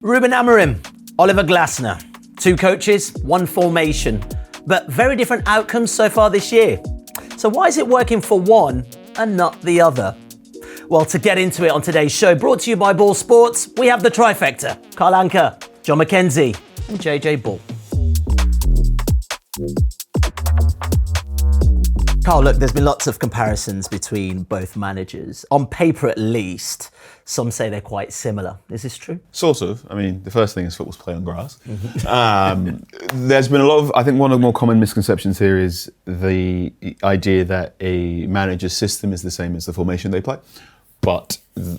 Ruben Amorim, Oliver Glasner. Two coaches, one formation, but very different outcomes so far this year. So why is it working for one and not the other? Well, to get into it on today's show, brought to you by BOYLE Sports, we have the trifecta: Carl Anka, John Mackenzie, and JJ Bull. Carl, look, there's been lots of comparisons between both managers. On paper, at least, some say they're quite similar. Is this true? Sort of. I mean, the first thing is football's played on grass. There's been a lot of, I think one of the more common misconceptions here is the idea that a manager's system is the same as the formation they play. But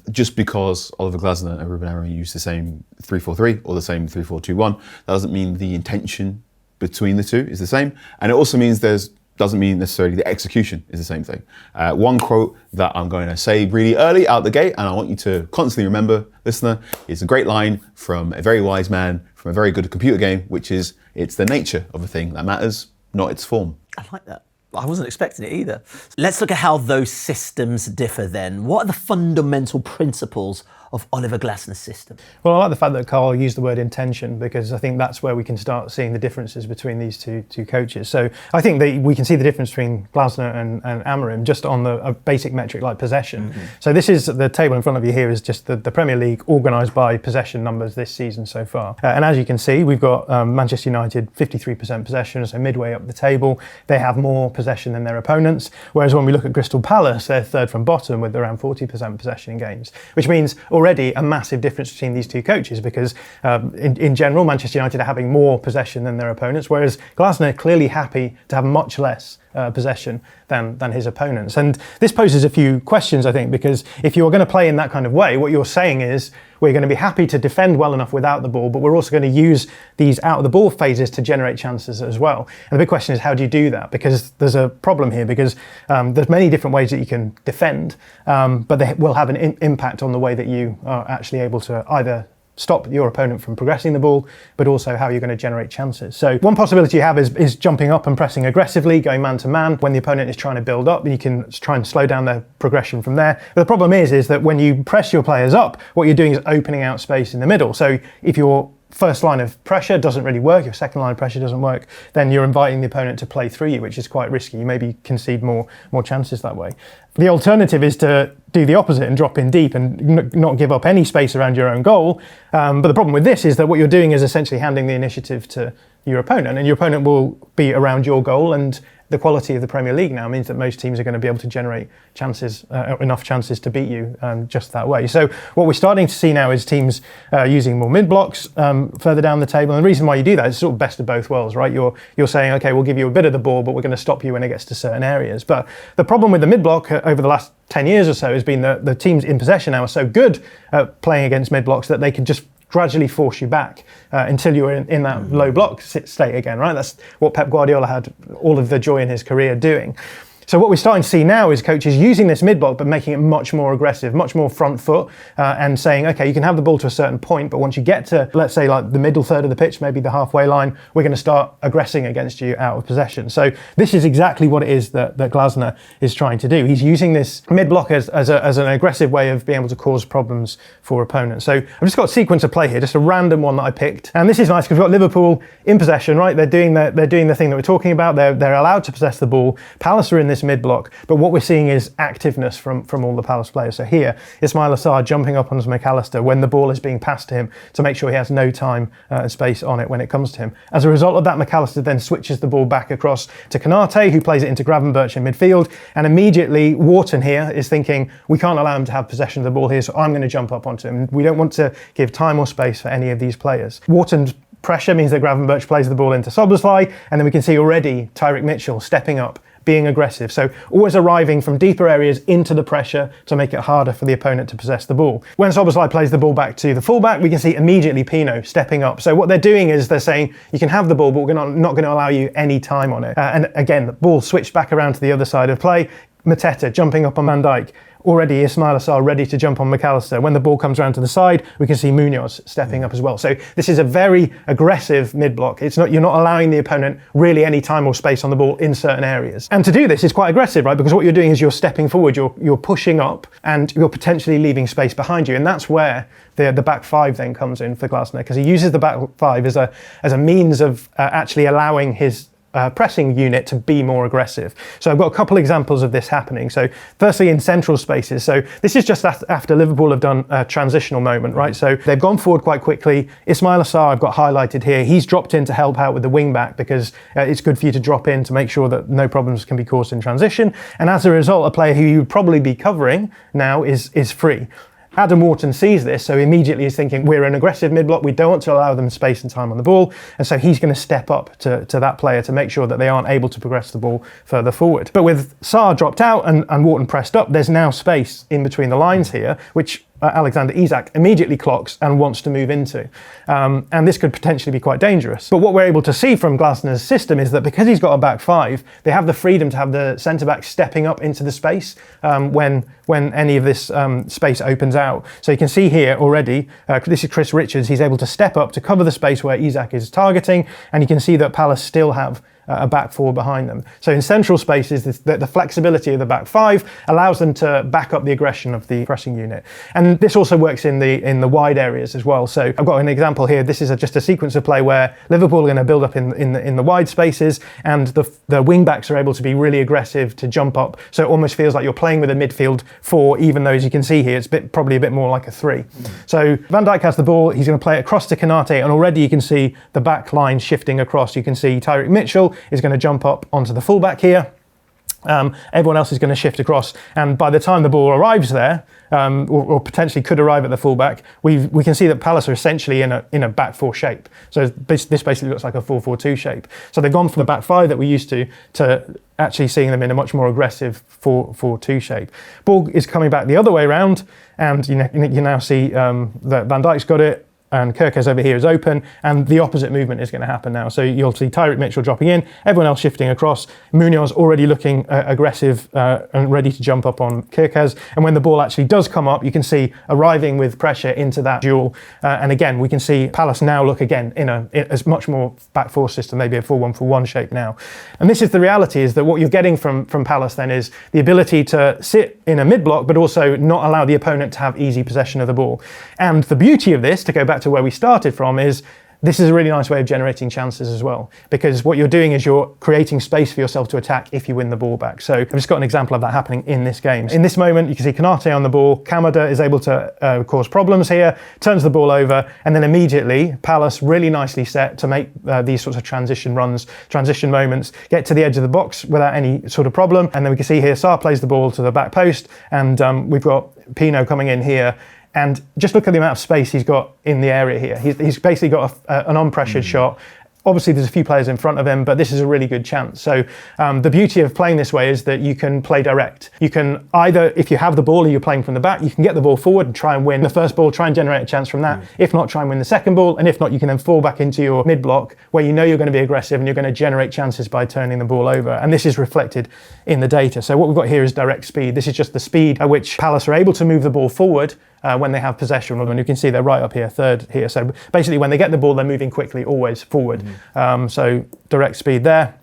just because Oliver Glasner and Ruben Amorim use the same 3-4-3 or the same 3-4-2-1, that doesn't mean the intention between the two is the same. And it also means doesn't mean necessarily the execution is the same thing. One quote that I'm going to say really early out the gate, and I want you to constantly remember, listener, is a great line from a very wise man from a very good computer game, which is, it's the nature of a thing that matters, not its form. I like that. I wasn't expecting it either. Let's look at how those systems differ then. What are the fundamental principles of Oliver Glasner's system? Well, I like the fact that Carl used the word intention, because I think that's where we can start seeing the differences between these two coaches. So I think that we can see the difference between Glasner and Amorim just on a basic metric like possession. So this is the table in front of you here is just the Premier League organised by possession numbers this season so far. And as you can see, we've got Manchester United 53% possession, so midway up the table. They have more possession than their opponents, whereas when we look at Crystal Palace, they're third from bottom with around 40% possession in games, which means already a massive difference between these two coaches, because in general, Manchester United are having more possession than their opponents, whereas Glasner clearly happy to have much less possession than his opponents. And this poses a few questions, I think, because if you're going to play in that kind of way, what you're saying is we're going to be happy to defend well enough without the ball, but we're also going to use these out of the ball phases to generate chances as well. And the big question is, how do you do that? Because there's a problem here, because there's many different ways that you can defend, but they will have an impact on the way that you are actually able to either stop your opponent from progressing the ball, but also how you're going to generate chances. So one possibility you have is jumping up and pressing aggressively, going man to man when the opponent is trying to build up, and you can try and slow down their progression from there. But the problem is that when you press your players up, what you're doing is opening out space in the middle. So if your first line of pressure doesn't really work, your second line of pressure doesn't work, then you're inviting the opponent to play through you, which is quite risky. You maybe concede more chances that way. The alternative is to do the opposite and drop in deep and not give up any space around your own goal. But the problem with this is that what you're doing is essentially handing the initiative to your opponent, and your opponent will be around your goal, and the quality of the Premier League now means that most teams are going to be able to generate chances, enough chances to beat you just that way. So what we're starting to see now is teams using more mid-blocks further down the table. And the reason why you do that is sort of best of both worlds, right? You're saying, okay, we'll give you a bit of the ball, but we're going to stop you when it gets to certain areas. But the problem with the mid-block over the last 10 years or so has been that the teams in possession now are so good at playing against mid-blocks that they can just gradually force you back until you're in that low block state again, right? That's what Pep Guardiola had all of the joy in his career doing. So what we're starting to see now is coaches using this mid-block but making it much more aggressive, much more front foot, and saying, okay, you can have the ball to a certain point, but once you get to, let's say, like the middle third of the pitch, maybe the halfway line, we're going to start aggressing against you out of possession. So this is exactly what it is that Glasner is trying to do. He's using this mid-block as an aggressive way of being able to cause problems for opponents. So I've just got a sequence of play here, just a random one that I picked. And this is nice because we've got Liverpool in possession, right? They're doing the thing that we're talking about. They're allowed to possess the ball. Palace are in this mid-block, but what we're seeing is activeness from all the Palace players. So here, Ismail Assar jumping up onto McAllister when the ball is being passed to him to make sure he has no time and space on it when it comes to him. As a result of that, McAllister then switches the ball back across to Konate, who plays it into Gravenberch in midfield, and immediately Wharton here is thinking, we can't allow him to have possession of the ball here, so I'm going to jump up onto him. We don't want to give time or space for any of these players. Wharton's pressure means that Gravenberch plays the ball into Szoboszlai, and then we can see already Tyrick Mitchell stepping up, being aggressive. So always arriving from deeper areas into the pressure to make it harder for the opponent to possess the ball. When Szoboszlai plays the ball back to the fullback, we can see immediately Pino stepping up. So what they're doing is they're saying, you can have the ball, but we're not going to allow you any time on it. And again, the ball switched back around to the other side of play. Mateta jumping up on Van Dijk. already Ismaila Sarr ready to jump on McAllister. When the ball comes around to the side, we can see Munoz stepping up as well. So this is a very aggressive mid-block. You're not allowing the opponent really any time or space on the ball in certain areas. And to do this is quite aggressive, right? Because what you're doing is you're stepping forward, you're pushing up, and you're potentially leaving space behind you. And that's where the back five then comes in for Glasner, because he uses the back five as a means of actually allowing his pressing unit to be more aggressive. So I've got a couple examples of this happening. So firstly, in central spaces. So this is just after Liverpool have done a transitional moment, right? So they've gone forward quite quickly. Ismaila Sarr I've got highlighted here. He's dropped in to help out with the wing back, because it's good for you to drop in to make sure that no problems can be caused in transition. And as a result, a player who you'd probably be covering now is free. Adam Wharton sees this, so immediately he's thinking, we're an aggressive mid-block, we don't want to allow them space and time on the ball, and so he's going to step up to that player to make sure that they aren't able to progress the ball further forward. But with Sarr dropped out and Wharton pressed up, there's now space in between the lines here, which Alexander Isak immediately clocks and wants to move into. And this could potentially be quite dangerous. But what we're able to see from Glasner's system is that because he's got a back five, they have the freedom to have the centre-back stepping up into the space when any of this space opens out. So you can see here already, this is Chris Richards, he's able to step up to cover the space where Isak is targeting, and you can see that Palace still have a back four behind them. So in central spaces, the flexibility of the back five allows them to back up the aggression of the pressing unit. And this also works in the wide areas as well. So I've got an example here. This is just a sequence of play where Liverpool are going to build up in the wide spaces, and the wing backs are able to be really aggressive to jump up. So it almost feels like you're playing with a midfield four, even though, as you can see here, it's probably a bit more like a three. So Van Dijk has the ball. He's going to play it across to Konate, and already you can see the back line shifting across. You can see Tyreek Mitchell is going to jump up onto the fullback here. Everyone else is going to shift across, and by the time the ball arrives there, or potentially could arrive at the fullback, we can see that Palace are essentially in a back four shape. So this basically looks like a 4-4-2 shape. So they've gone from the back five that we used to actually seeing them in a much more aggressive 4-4-2 shape. Ball is coming back the other way around, and you now see that Van Dijk's got it, and Kirkes over here is open, and the opposite movement is going to happen now. So you'll see Tyreek Mitchell dropping in, everyone else shifting across, Munoz already looking aggressive and ready to jump up on Kirkes, and when the ball actually does come up, you can see arriving with pressure into that duel, and again, we can see Palace now look again in as much more back four system, maybe a 4-1-4-1 shape now. And this is the reality, is that what you're getting from Palace then is the ability to sit in a mid-block, but also not allow the opponent to have easy possession of the ball. And the beauty of this, to go back to where we started from, is this is a really nice way of generating chances as well, because what you're doing is you're creating space for yourself to attack if you win the ball back. So I've just got an example of that happening in this game. In this moment, you can see Konate on the ball. Kamada is able to cause problems here, turns the ball over, and then immediately Palace really nicely set to make these sorts of transition runs, transition moments, get to the edge of the box without any sort of problem. And then we can see here Sarr plays the ball to the back post, and we've got Pino coming in here. And just look at the amount of space he's got in the area here. He's basically got an unpressured shot. Obviously, there's a few players in front of him, but this is a really good chance. So the beauty of playing this way is that you can play direct. You can either, if you have the ball or you're playing from the back, you can get the ball forward and try and win the first ball, try and generate a chance from that. If not, try and win the second ball. And if not, you can then fall back into your mid-block where you know you're going to be aggressive and you're going to generate chances by turning the ball over. And this is reflected in the data. So what we've got here is direct speed. This is just the speed at which Palace are able to move the ball forward when they have possession. And you can see they're right up here, third here. So basically when they get the ball, they're moving quickly, always forward. So direct speed there.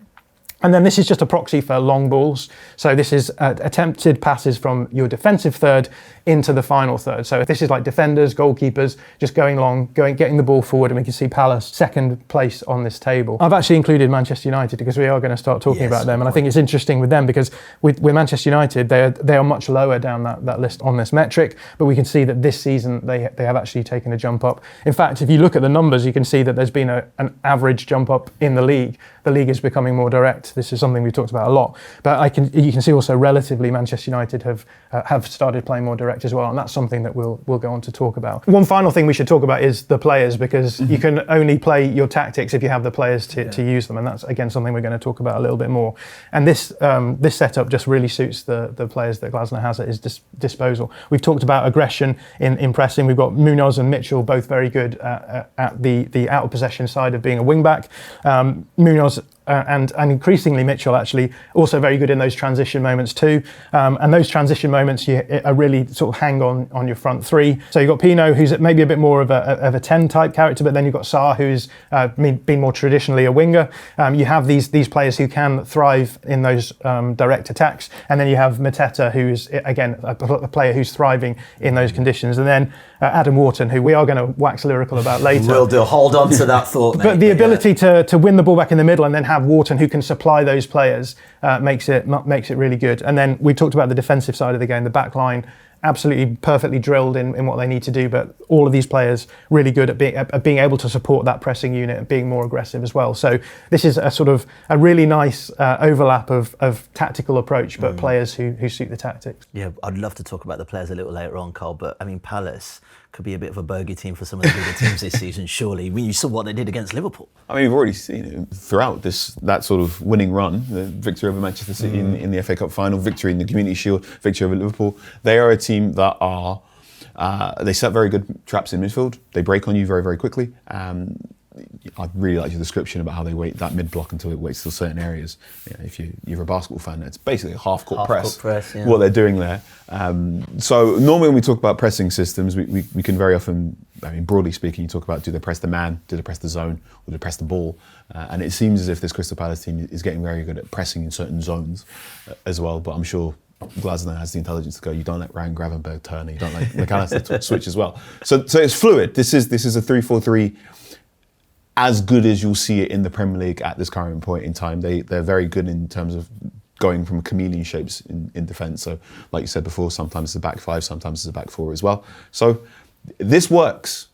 And then this is just a proxy for long balls. So this is attempted passes from your defensive third into the final third. So if this is like defenders, goalkeepers, just going long, getting the ball forward, and we can see Palace second place on this table. I've actually included Manchester United because we are going to start talking about them. And I think it's interesting with them because with Manchester United, they are much lower down that list on this metric, but we can see that this season they have actually taken a jump up. In fact, if you look at the numbers, you can see that there's been an average jump up in the league. The league is becoming more direct. This is something we've talked about a lot, but you can see also relatively Manchester United have started playing more direct as well, and that's something that we'll go on to talk about. One final thing we should talk about is the players, because you can only play your tactics if you have the players to use them, and that's again something we're going to talk about a little bit more. And this setup just really suits the players that Glasner has at his disposal. We've talked about aggression in pressing. We've got Munoz and Mitchell both very good at the out of possession side of being a wing back. Munoz and increasingly Mitchell actually also very good in those transition moments too. And those transition moments are really sort of hang on your front three. So you've got Pino, who's maybe a bit more of a 10 type character, but then you've got Sarr, who's been more traditionally a winger. You have these players who can thrive in those direct attacks, and then you have Mateta, who's again a player who's thriving in those conditions, and then Adam Wharton, who we are going to wax lyrical about later. We'll do. Hold on to that thought, mate. But the ability to win the ball back in the middle and then have Wharton who can supply those players makes it really good. And then we talked about the defensive side of the game, the back line. Absolutely perfectly drilled in what they need to do, but all of these players really good at being able to support that pressing unit and being more aggressive as well. So this is a sort of a really nice overlap of tactical approach, but players who suit the tactics. Yeah, I'd love to talk about the players a little later on, Carl, but I mean, Palace could be a bit of a bogey team for some of the bigger teams this season, surely. When you saw what they did against Liverpool. I mean, we've already seen it throughout that sort of winning run, the victory over Manchester City in the FA Cup final, victory in the Community Shield, victory over Liverpool. They are a team that are, they set very good traps in midfield. They break on you very, very quickly. I really like your description about how they wait that mid-block until it waits till certain areas. You know, if you're a basketball fan, it's basically a half-court press, yeah. what they're doing there. So normally when we talk about pressing systems, we can very often, I mean, broadly speaking, you talk about do they press the man, do they press the zone, or do they press the ball? And it seems as if this Crystal Palace team is getting very good at pressing in certain zones as well, but I'm sure Glasner has the intelligence to go, you don't let Ryan Gravenberch turn, you don't let McAllister switch as well. So it's fluid. This is a 3-4-3 as good as you'll see it in the Premier League at this current point in time. They're very good in terms of going from chameleon shapes in defence. So like you said before, sometimes it's a back five, sometimes it's a back four as well. So this works.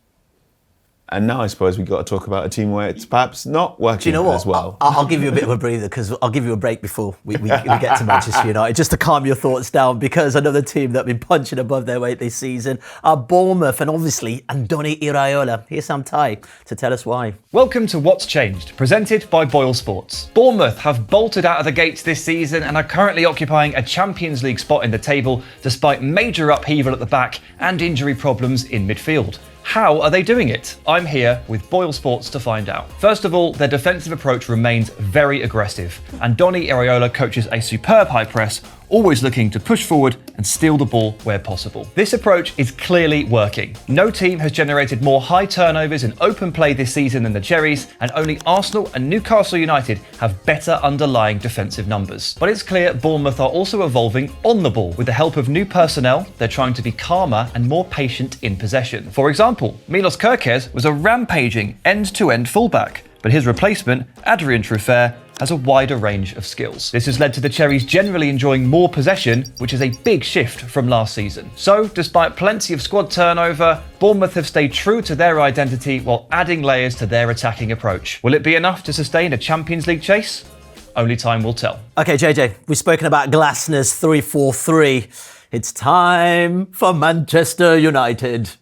And now I suppose we've got to talk about a team where it's perhaps not working as well. I'll give you a bit of a breather because I'll give you a break before we get to Manchester United, just to calm your thoughts down, because another team that have been punching above their weight this season are Bournemouth, and obviously Andoni Iraola. Here's Sam Tai to tell us why. Welcome to What's Changed, presented by BOYLE Sports. Bournemouth have bolted out of the gates this season and are currently occupying a Champions League spot in the table despite major upheaval at the back and injury problems in midfield. How are they doing it? I'm here with BOYLE Sports to find out. First of all, their defensive approach remains very aggressive. Andoni Iraola coaches a superb high press, always looking to push forward and steal the ball where possible. This approach is clearly working. No team has generated more high turnovers in open play this season than the Cherries, and only Arsenal and Newcastle United have better underlying defensive numbers. But it's clear Bournemouth are also evolving on the ball. With the help of new personnel, they're trying to be calmer and more patient in possession. For example, Milos Kerkez was a rampaging end-to-end fullback, but his replacement, Adrien Truffert, has a wider range of skills. This has led to the Cherries generally enjoying more possession, which is a big shift from last season. So, despite plenty of squad turnover, Bournemouth have stayed true to their identity while adding layers to their attacking approach. Will it be enough to sustain a Champions League chase? Only time will tell. Okay, JJ, we've spoken about Glasner's 3-4-3. It's time for Manchester United.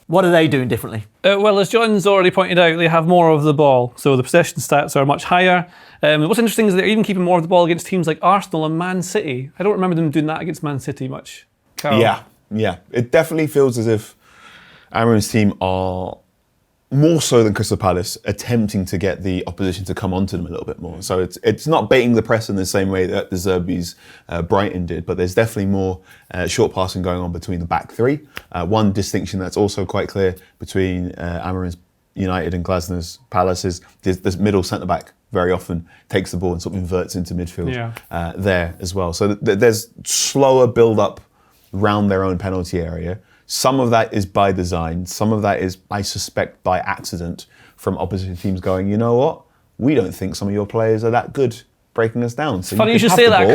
What are they doing differently? Well, as John's already pointed out, they have more of the ball, so the possession stats are much higher. What's interesting is they're even keeping more of the ball against teams like Arsenal and Man City. I don't remember them doing that against Man City much. Carl? Yeah. It definitely feels as if Amorim's team are more so than Crystal Palace attempting to get the opposition to come onto them a little bit more. So it's not baiting the press in the same way that the Zerbi's Brighton did, but there's definitely more short passing going on between the back three. One distinction that's also quite clear between Amorim's United and Glasner's Palace is this middle centre-back very often takes the ball and sort of inverts into midfield there as well. So there's slower build-up round their own penalty area. Some of that is by design. Some of that is, I suspect, by accident from opposition teams going, you know what? We don't think some of your players are that good breaking us down. So funny you should say that,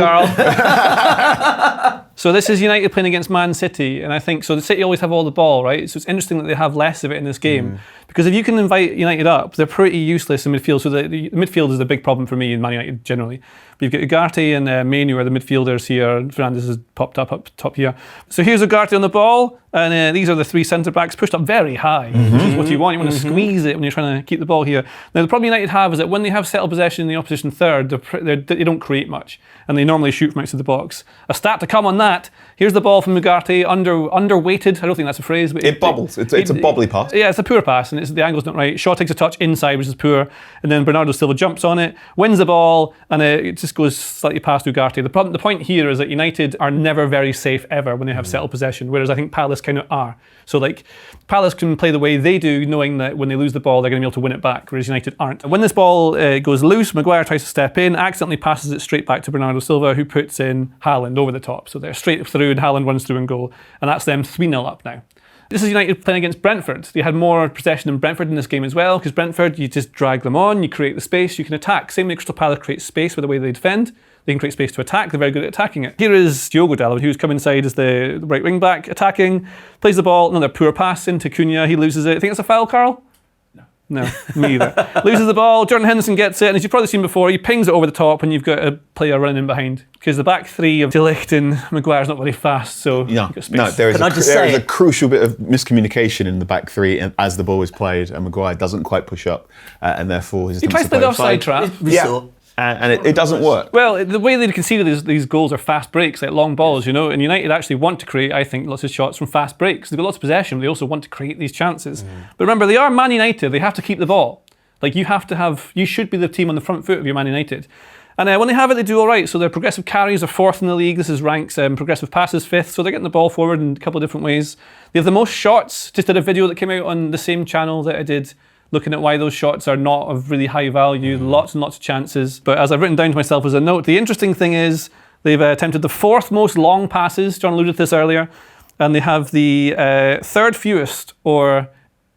Carl. So this is United playing against Man City, and I think, so the City always have all the ball, right? So it's interesting that they have less of it in this game. Because if you can invite United up, they're pretty useless in midfield. So the midfield is a big problem for me in Man United generally. But you've got Ugarte and Manu are the midfielders here. Fernandes has popped up top here. So here's Ugarte on the ball, and these are the three centre-backs pushed up very high, which is what you want. You want to squeeze it when you're trying to keep the ball here. Now the problem United have is that when they have settled possession in the opposition third, they don't create much, and they normally shoot from outside the box. A stat to come on that, here's the ball from Ugarte, underweighted. I don't think that's a phrase, but it bubbles. It's a bobbly pass. Yeah, it's a poor pass. and the angle's not right. Shaw takes a touch inside, which is poor, and then Bernardo Silva jumps on it, wins the ball, and it just goes slightly past Ugarte. The point here is that United are never very safe ever when they have settled possession, whereas I think Palace kind of are. So like Palace can play the way they do, knowing that when they lose the ball, they're going to be able to win it back, whereas United aren't. When this ball goes loose, Maguire tries to step in, accidentally passes it straight back to Bernardo Silva, who puts in Haaland over the top. So they're straight through, and Haaland runs through and goal, and that's them 3-0 up now. This is United playing against Brentford. They had more possession than Brentford in this game as well, because Brentford, you just drag them on, you create the space, you can attack. Same way Crystal Palace creates space with the way they defend. They can create space to attack. They're very good at attacking it. Here is Diogo Dalot, who's come inside as the right wing back, attacking, plays the ball, another poor pass into Cunha. He loses it. I think it's a foul, Carl? No, me either. Loses the ball, Jordan Henderson gets it, and as you've probably seen before, he pings it over the top, and you've got a player running in behind. Because the back three of De Ligt and Maguire's not very fast, so you've got space. There is a crucial bit of miscommunication in the back three as the ball is played, and Maguire doesn't quite push up, and therefore his he tries to play the offside trap. And it doesn't work. Well, the way they conceded these goals are fast breaks, like long balls, and United actually want to create, I think, lots of shots from fast breaks. They've got lots of possession, but they also want to create these chances. But remember, they are Man United. They have to keep the ball. Like you should be the team on the front foot of your Man United. And when they have it, they do all right. So their progressive carries are 4th in the league. This is ranks. Progressive passes 5th. So they're getting the ball forward in a couple of different ways. They have the most shots. Just did a video that came out on the same channel that I did, looking at why those shots are not of really high value, lots and lots of chances. But as I've written down to myself as a note, the interesting thing is they've attempted the 4th most long passes. John alluded to this earlier. And they have the 3rd fewest, or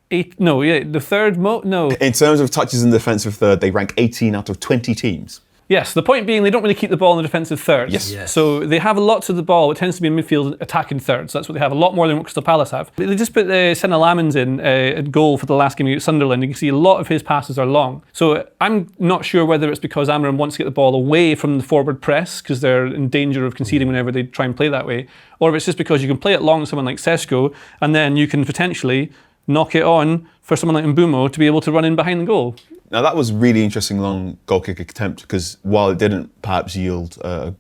the third most, In terms of touches in the defensive third, they rank 18 out of 20 teams. Yes, the point being they don't really keep the ball in the defensive thirds. Yes. So they have lots of the ball. It tends to be in midfield attacking thirds. That's what they have, a lot more than what Crystal Palace have. They just put Senna Lamans in at goal for the last game against Sunderland. You can see a lot of his passes are long. So I'm not sure whether it's because Amorim wants to get the ball away from the forward press because they're in danger of conceding whenever they try and play that way, or if it's just because you can play it long to someone like Sesko, and then you can potentially knock it on for someone like Mbeumo to be able to run in behind the goal. Now that was a really interesting long goal kick attempt, because while it didn't perhaps yield a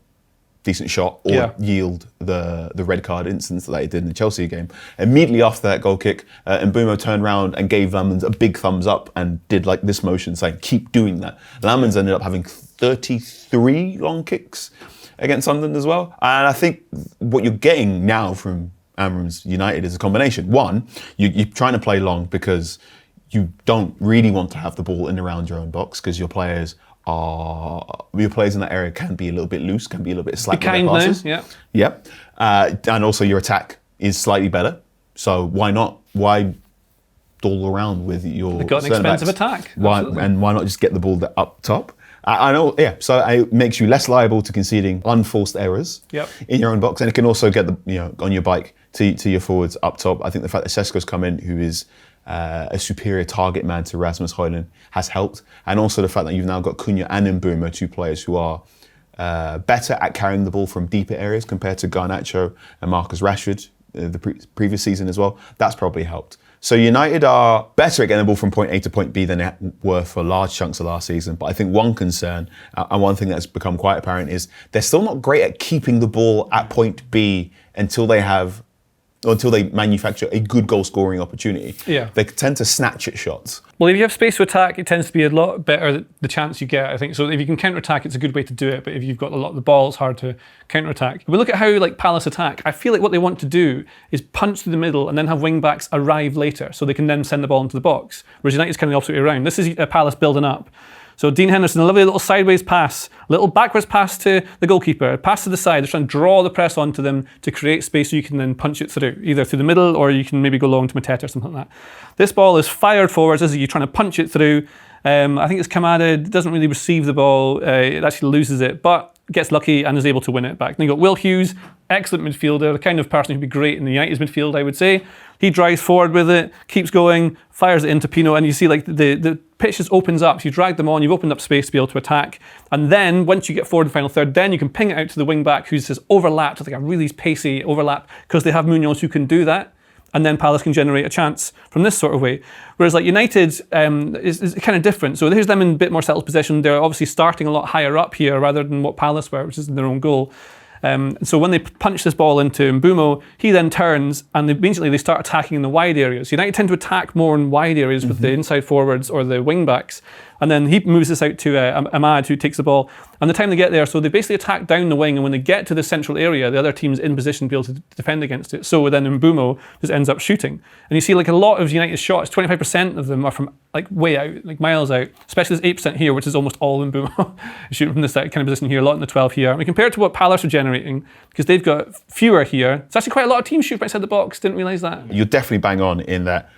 decent shot or yield the red card instance that it did in the Chelsea game, immediately after that goal kick, Mbeumo turned around and gave Lamans a big thumbs up and did like this motion saying, keep doing that. Lamans ended up having 33 long kicks against Sunderland as well. And I think what you're getting now from Amorim's United is a combination. One, you're trying to play long because you don't really want to have the ball in around your own box, because your players in that area can be a little bit loose, can be a little bit slack with their passes. Yep. And also your attack is slightly better. So why not? Why dawdle around with your They've got an expensive attack. Why not just get the ball up top? I know, so it makes you less liable to conceding unforced errors in your own box, and it can also get on your bike to your forwards up top. I think the fact that Sesko's come in, who is a superior target man to Rasmus Højlund, has helped, and also the fact that you've now got Cunha and Mbeumo, 2 players who are better at carrying the ball from deeper areas compared to Garnacho and Marcus Rashford the previous season as well. That's probably helped. So United are better at getting the ball from point A to point B than they were for large chunks of last season. But I think one concern, and one thing that's become quite apparent, is they're still not great at keeping the ball at point B until they manufacture a good goal scoring opportunity. They tend to snatch at shots. Well, if you have space to attack, it tends to be a lot better the chance you get, I think. So if you can counter-attack, it's a good way to do it. But if you've got a lot of the ball, it's hard to counter-attack. If we look at how Palace attack, I feel like what they want to do is punch through the middle and then have wing-backs arrive later so they can then send the ball into the box. Whereas United's kind of the opposite way around. This is Palace building up. So Dean Henderson, a lovely little sideways pass, little backwards pass to the goalkeeper, pass to the side. They're trying to draw the press onto them to create space so you can then punch it through, either through the middle or you can maybe go long to Mateta or something like that. This ball is fired forwards as you're trying to punch it through. I think it's Kamada, doesn't really receive the ball, it actually loses it, but gets lucky and is able to win it back. Then you've got Will Hughes, excellent midfielder, the kind of person who'd be great in the United's midfield, I would say. He drives forward with it, keeps going, fires it into Pino, and you see the pitch just opens up. So you drag them on, you've opened up space to be able to attack. And then once you get forward in the final third, then you can ping it out to the wing back who's just overlapped, like a really pacey overlap, because they have Munoz who can do that. And then Palace can generate a chance from this sort of way. Whereas United is kind of different. So here's them in a bit more settled possession. They're obviously starting a lot higher up here rather than what Palace were, which is in their own goal. So when they punch this ball into Mbeumo, he then turns and they start attacking in the wide areas. United tend to attack more in wide areas with the inside forwards or the wing backs. And then he moves this out to Ahmad, who takes the ball. And the time they get there, so they basically attack down the wing, and when they get to the central area, the other team's in position to be able to defend against it. So then Mbeumo just ends up shooting. And you see like a lot of United's shots, 25% of them are from like way out, like miles out, especially this 8% here, which is almost all Mbeumo shooting from this kind of position here, a lot in the 12 here. And we compare it to what Palace are generating, because they've got fewer here. It's actually quite a lot of teams shoot outside the box, didn't realise that. You're definitely bang on in that.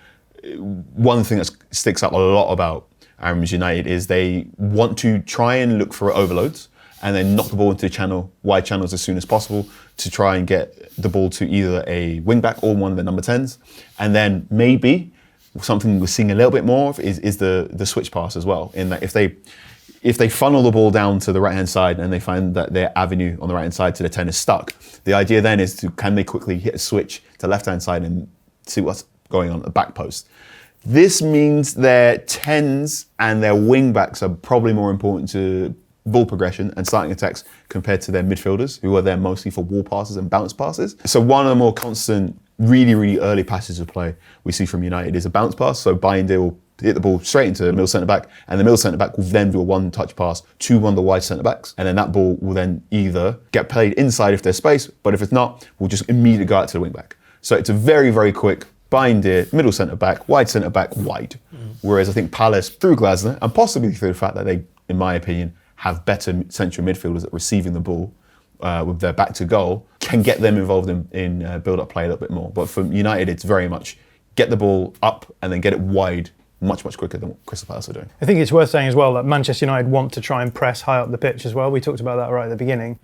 One thing that sticks out a lot about Amorim United is they want to try and look for overloads and then knock the ball into wide channels as soon as possible to try and get the ball to either a wing back or one of the number 10s. And then maybe something we're seeing a little bit more of is the switch pass as well, in that if they funnel the ball down to the right hand side and they find that their avenue on the right hand side to the 10 is stuck, the idea then is can they quickly hit a switch to left hand side and see what's going on at the back post. This means their 10s and their wing backs are probably more important to ball progression and starting attacks compared to their midfielders, who are there mostly for wall passes and bounce passes. So one of the more constant, really, really early passes of play we see from United is a bounce pass. So Bayinde will hit the ball straight into the middle centre-back, and the middle centre-back will then do a one-touch pass to one of the wide centre-backs, and then that ball will then either get played inside if there's space, but if it's not, we'll just immediately go out to the wing-back. So it's a very, very quick Bayinde, middle centre-back, wide centre-back, wide. Whereas I think Palace, through Glasner, and possibly through the fact that they, in my opinion, have better central midfielders at receiving the ball with their back to goal, can get them involved in build-up play a little bit more. But for United, it's very much get the ball up and then get it wide much, much quicker than what Crystal Palace are doing. I think it's worth saying as well that Manchester United want to try and press high up the pitch as well. We talked about that right at the beginning.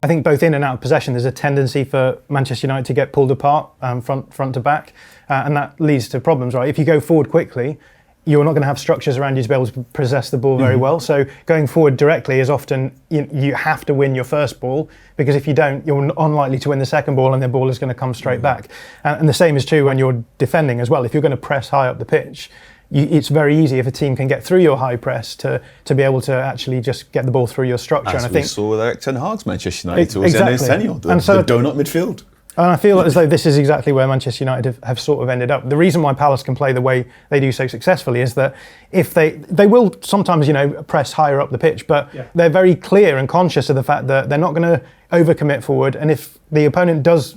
I think both in and out of possession, there's a tendency for Manchester United to get pulled apart front to back, and that leads to problems, right? If you go forward quickly, you're not going to have structures around you to be able to possess the ball very well. So going forward directly is often, you have to win your first ball, because if you don't, you're unlikely to win the second ball and the ball is going to come straight back. And the same is true when you're defending as well. If you're going to press high up the pitch, it's very easy if a team can get through your high press to be able to actually just get the ball through your structure. As and I think we saw with Eric Ten Hag's Manchester United towards the end of his tenure, the donut midfield. And I feel as though this is exactly where Manchester United have sort of ended up. The reason why Palace can play the way they do so successfully is that if they will sometimes, press higher up the pitch, but they're very clear and conscious of the fact that they're not going to overcommit forward, and if the opponent does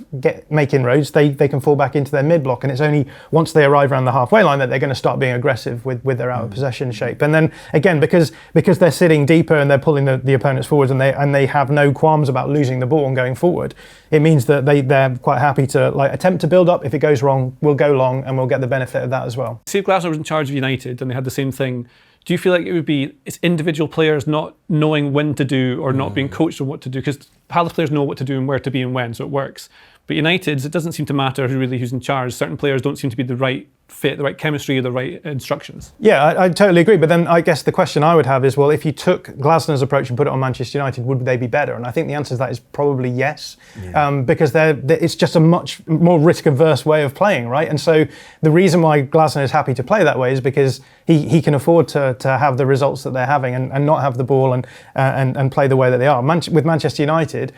make inroads, they can fall back into their mid block, and it's only once they arrive around the halfway line that they're going to start being aggressive with their out of possession shape. And then again, because they're sitting deeper and they're pulling the opponents forwards, and they have no qualms about losing the ball and going forward, it means that they're quite happy to attempt to build up. If it goes wrong, we'll go long and we'll get the benefit of that as well. See if Glasner was in charge of United and they had the same thing, do you feel like it would be it's individual players not knowing when to do or not being coached on what to do? Because Palace players know what to do and where to be and when, so it works. But United's, it doesn't seem to matter who's in charge. Certain players don't seem to be the right fit, the right chemistry, or the right instructions. Yeah, I totally agree. But then I guess the question I would have is, well, if you took Glasner's approach and put it on Manchester United, would they be better? And I think the answer to that is probably yes, because it's just a much more risk-averse way of playing, right? And so the reason why Glasner is happy to play that way is because he can afford to have the results that they're having and not have the ball and play the way that they are. With Manchester United,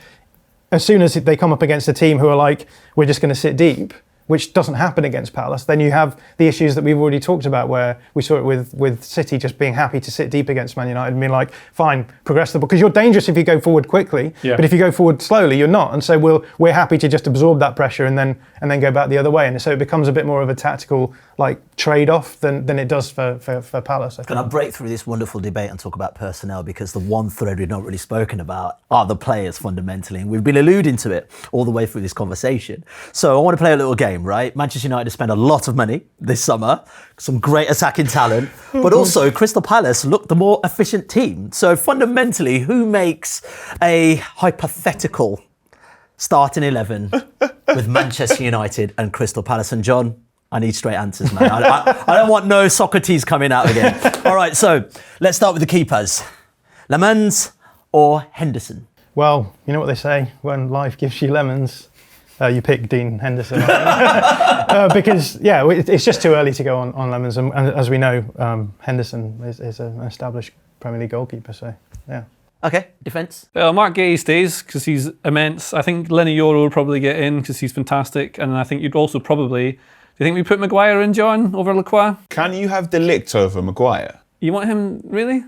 as soon as they come up against a team who are like, we're just going to sit deep, which doesn't happen against Palace, then you have the issues that we've already talked about, where we saw it with City just being happy to sit deep against Man United and being like, fine, progress the ball. Because you're dangerous if you go forward quickly, but if you go forward slowly, you're not. And so we're happy to just absorb that pressure and then go back the other way. And so it becomes a bit more of a tactical trade-off than it does for Palace. Can I break through this wonderful debate and talk about personnel? Because the one thread we've not really spoken about are the players fundamentally. And we've been alluding to it all the way through this conversation. So I want to play a little game, right? Manchester United have spent a lot of money this summer, some great attacking talent, but also Crystal Palace look the more efficient team. So fundamentally, who makes a hypothetical starting 11 with Manchester United and Crystal Palace? And John, I need straight answers, man. I don't want no Socrates coming out again. All right, so let's start with the keepers. Lemans or Henderson? Well, you know what they say, when life gives you lemons, you pick Dean Henderson. Because, it's just too early to go on lemons. And as we know, Henderson is an established Premier League goalkeeper, so, yeah. Okay, defence. Mark Gay stays because he's immense. I think Lenny Yoro will probably get in because he's fantastic. And I think you'd also probably... Do you think we put Maguire in, John, over Lacroix? Can you have De Ligt over Maguire? You want him, really?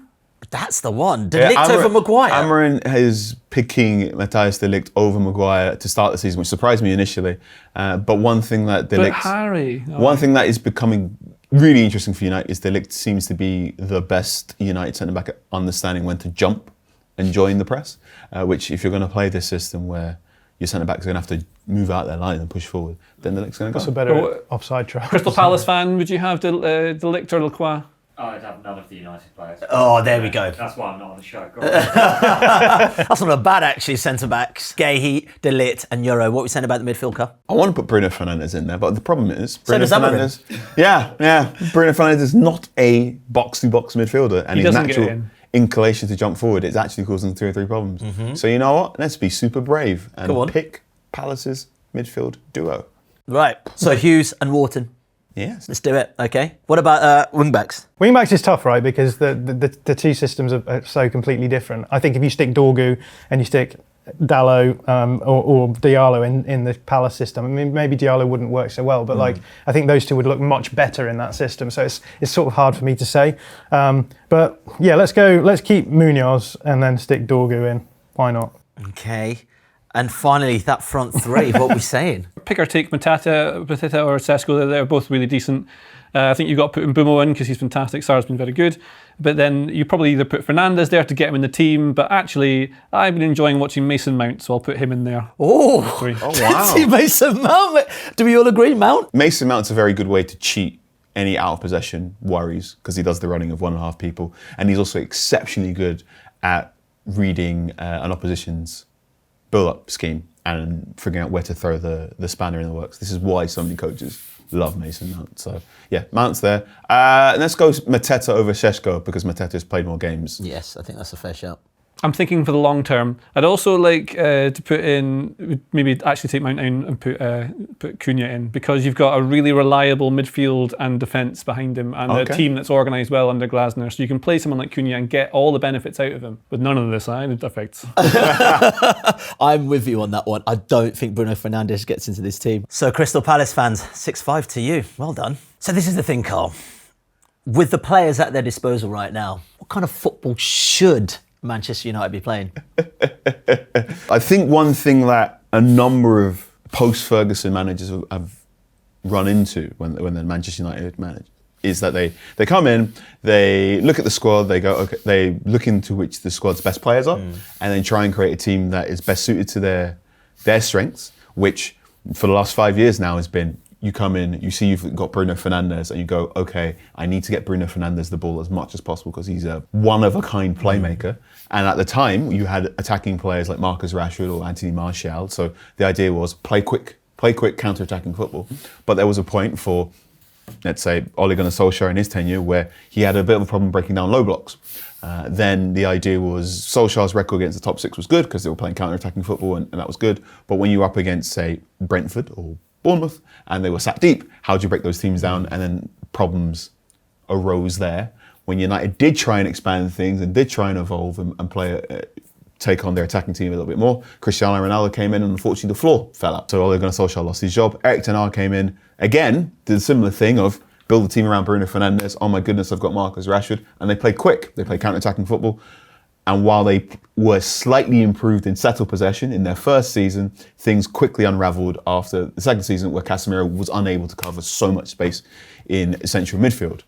That's the one. De Ligt over Maguire. Amorim is picking Matthijs De Ligt over Maguire to start the season, which surprised me initially. But one thing that De Ligt... Harry... One thing that is becoming really interesting for United is De Ligt seems to be the best United centre-back at understanding when to jump and join the press, which if you're going to play this system where your centre-backs are going to have to move out their line and push forward, then De Ligt's going to go. That's a better offside try. Crystal Palace fan, would you have De Ligt or Lacroix? I'd have none of the United players. Oh, there we go. That's why I'm not on the show. That's not a bad, actually, centre-backs. Gay, De Ligt and Euro. What are we saying about the midfield, Carl? I want to put Bruno Fernandes in there, but the problem is... Bruno does Amorim. Bruno Fernandes is not a box-to-box midfielder, and He his doesn't get natural in. inclination to jump forward, it's actually causing 2 or 3 problems. So you know what? Let's be super brave Go on. and pick Palace's midfield duo. Right. So Hughes and Wharton. Yes. Let's do it. Okay. What about wing-backs? Wing-backs is tough, right? Because the two systems are so completely different. I think if you stick Dorgu and you stick Dalot or Diallo in the Palace system, I mean, maybe Diallo wouldn't work so well, but I think those two would look much better in that system. So it's sort of hard for me to say. But yeah, let's keep Munoz and then stick Dorgu in. Why not? Okay. And finally, that front three, what are we saying? Pick or take Mateta or Sesko, they're both really decent. I think you've got to put Mbumo in because he's fantastic. Sarr's been very good. But then you probably either put Fernandes there to get him in the team, but actually, I've been enjoying watching Mason Mount, so I'll put him in there. Oh, wow. See Mason Mount. Do we all agree, Mount? Mason Mount's a very good way to cheat any out of possession worries because he does the running of 1.5 people, and he's also exceptionally good at reading an opposition's build-up scheme and figuring out where to throw the spanner in the works. This is why so many coaches love Mason Mount. So yeah, Mount's there. And let's go Mateta over Šeško because Mateta's played more games. Yes, I think that's a fair shout. I'm thinking for the long term. I'd also like to put in, maybe actually take Mount in and put Cunha in because you've got a really reliable midfield and defence behind him and a team that's organised well under Glasner. So you can play someone like Cunha and get all the benefits out of him with none of the side effects. I'm with you on that one. I don't think Bruno Fernandes gets into this team. So Crystal Palace fans, 6-5 to you. Well done. So this is the thing, Carl. With the players at their disposal right now, what kind of football should Manchester United be playing? I think one thing that a number of post-Ferguson managers have run into when they're Manchester United manage is that they come in, they look at the squad, they go, okay, they look into which the squad's best players are, and then try and create a team that is best suited to their strengths, which for the last 5 years now has been, you come in, you see you've got Bruno Fernandes and you go, okay, I need to get Bruno Fernandes the ball as much as possible because he's a one-of-a-kind playmaker. And at the time, you had attacking players like Marcus Rashford or Anthony Martial. So the idea was play quick, counter-attacking football. But there was a point for, let's say, Ole Gunnar Solskjaer in his tenure where he had a bit of a problem breaking down low blocks. Then the idea was Solskjaer's record against the top 6 was good because they were playing counter-attacking football and that was good. But when you were up against, say, Brentford or Bournemouth and they were sat deep, how do you break those teams down? And then problems arose there. When United did try and expand things and did try and evolve and take on their attacking team a little bit more, Cristiano Ronaldo came in and unfortunately the floor fell out. So Ole Gunnar Solskjaer lost his job. Erik ten Hag came in, again, did a similar thing of build the team around Bruno Fernandes. Oh my goodness, I've got Marcus Rashford. And they played quick. They played counter-attacking football. And while they were slightly improved in settled possession in their first season, things quickly unravelled after the second season where Casemiro was unable to cover so much space in central midfield.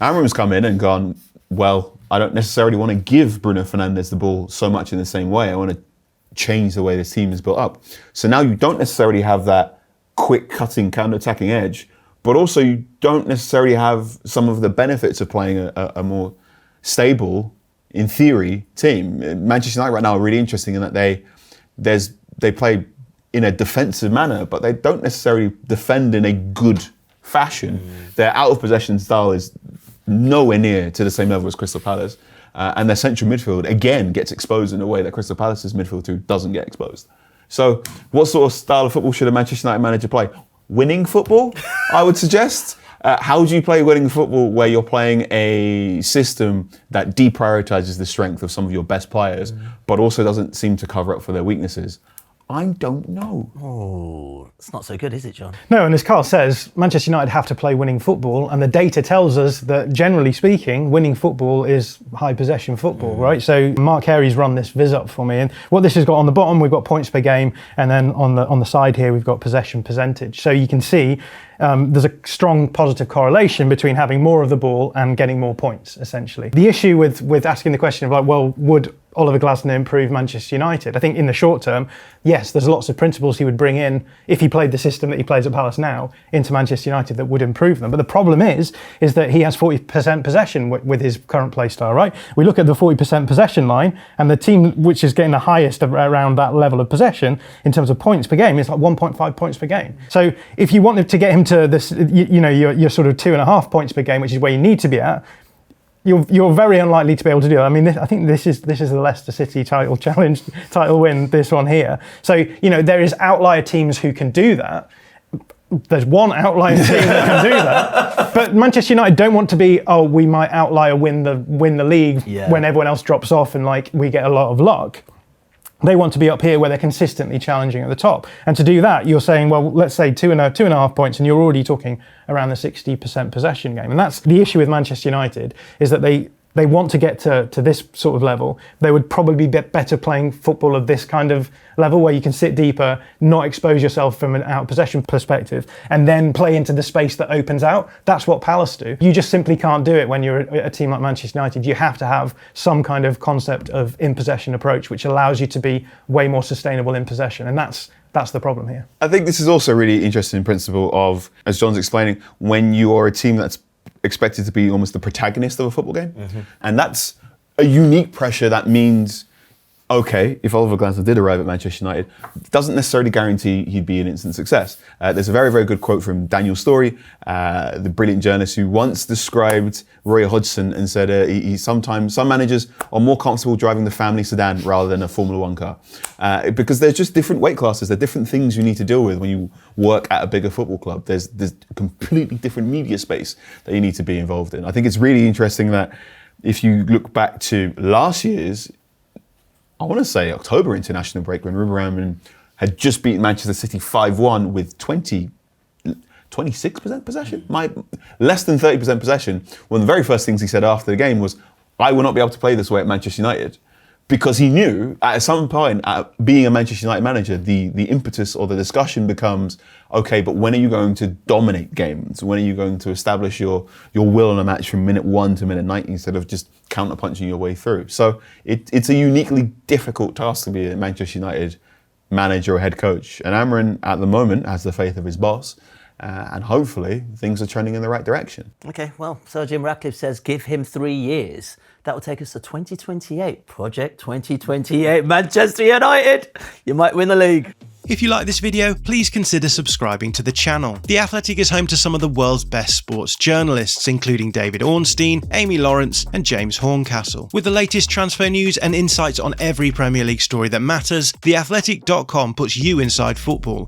Amorim's come in and gone, well, I don't necessarily want to give Bruno Fernandes the ball so much in the same way. I want to change the way this team is built up. So now you don't necessarily have that quick cutting counter-attacking edge, but also you don't necessarily have some of the benefits of playing a more stable, in theory, team. Manchester United right now are really interesting in that they play in a defensive manner, but they don't necessarily defend in a good fashion. Their out of possession style is nowhere near to the same level as Crystal Palace, and their central midfield again gets exposed in a way that Crystal Palace's midfield too doesn't get exposed. So, what sort of style of football should a Manchester United manager play? Winning football, I would suggest. How do you play winning football where you're playing a system that deprioritizes the strength of some of your best players, but also doesn't seem to cover up for their weaknesses? I don't know. Oh, it's not so good, is it, John? No, and as Carl says, Manchester United have to play winning football, and the data tells us that, generally speaking, winning football is high possession football, right? So Mark Carey's run this viz up for me, and what this has got on the bottom, we've got points per game, and then on the side here, we've got possession percentage. So you can see there's a strong positive correlation between having more of the ball and getting more points, essentially. The issue with asking the question of like, well, would Oliver Glasner improve Manchester United? I think in the short term, yes, there's lots of principles he would bring in if he played the system that he plays at Palace now into Manchester United that would improve them. But the problem is that he has 40% possession with his current play style, right? We look at the 40% possession line, and the team which is getting the highest around that level of possession in terms of points per game is like 1.5 points per game. So if you wanted to get him to this, your sort of 2.5 points per game, which is where you need to be at, you're very unlikely to be able to do it. I mean, I think this is the Leicester City title challenge, title win, this one here. So, there is outlier teams who can do that. There's one outlier team that can do that. But Manchester United don't want to be, we might outlier win the league when everyone else drops off and like we get a lot of luck. They want to be up here where they're consistently challenging at the top. And to do that, you're saying, well, let's say 2.5 points, and you're already talking around the 60% possession game. And that's the issue with Manchester United, is that they want to get to this sort of level. They would probably be better playing football of this kind of level where you can sit deeper, not expose yourself from an out possession perspective, and then play into the space that opens out. That's what Palace do. You just simply can't do it when you're a team like Manchester United. You have to have some kind of concept of in possession approach, which allows you to be way more sustainable in possession. And that's the problem here. I think this is also really interesting in principle of, as John's explaining, when you are a team that's expected to be almost the protagonist of a football game. And that's a unique pressure that means, okay, if Oliver Glasner did arrive at Manchester United, it doesn't necessarily guarantee he'd be an instant success. There's a very, very good quote from Daniel Storey, the brilliant journalist who once described Roy Hodgson and said sometimes some managers are more comfortable driving the family sedan rather than a Formula One car. Because there's just different weight classes, there are different things you need to deal with when you work at a bigger football club. There's a completely different media space that you need to be involved in. I think it's really interesting that if you look back to last year's, I want to say October international break, when Ruben had just beaten Manchester City 5-1 with 26% possession, less than 30% possession. One of the very first things he said after the game was, I will not be able to play this way at Manchester United. Because he knew at some point, being a Manchester United manager, the impetus or the discussion becomes, okay, but when are you going to dominate games? When are you going to establish your will in a match from minute 1 to minute 90 instead of just counter-punching your way through? So it's a uniquely difficult task to be a Manchester United manager or head coach. And Amorim, at the moment, has the faith of his boss. And hopefully things are trending in the right direction. Okay, well, Sir Jim Ratcliffe says give him 3 years. That will take us to 2028. Project 2028, Manchester United. You might win the league. If you like this video, please consider subscribing to the channel. The Athletic is home to some of the world's best sports journalists, including David Ornstein, Amy Lawrence and James Horncastle. With the latest transfer news and insights on every Premier League story that matters, theathletic.com puts you inside football